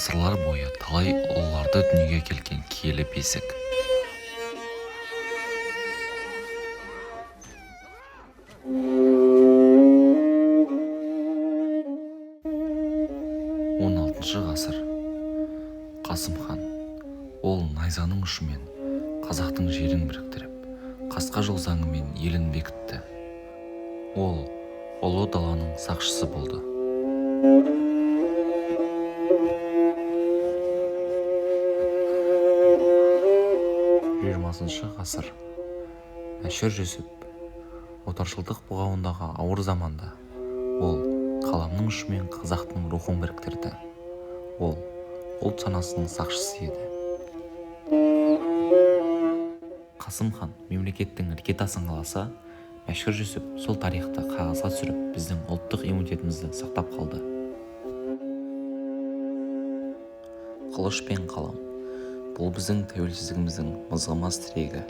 ғасырлар бойы талай ұлыларды дүниеге келген киелі бесік. Он алтыншы ғасыр. Қасым хан. Ол найзаның ұшымен қазақтың жерін біріктіріп, қасқа жол заңымен елін бекітті. Ол ұлы даланың сақшысы болды. Жиырмасыншы ғасыр. Мәшһүр Жүсіп. Отаршылдық бұғауындағы ауыр заманда ол қаламның ұшымен қазақтың рухын біріктірді. Ол ұлт санасының сақшысы еді. Қасым хан мемлекеттің іргетасын қаласа, Мәшһүр Жүсіп сол тарихты қағазға түсіріп, біздің ұлттық иммунитетімізді сақтап қалды. Қылыш пен қалам. Бұл біздің тәуелсіздігіміздің мызғымас тірегі.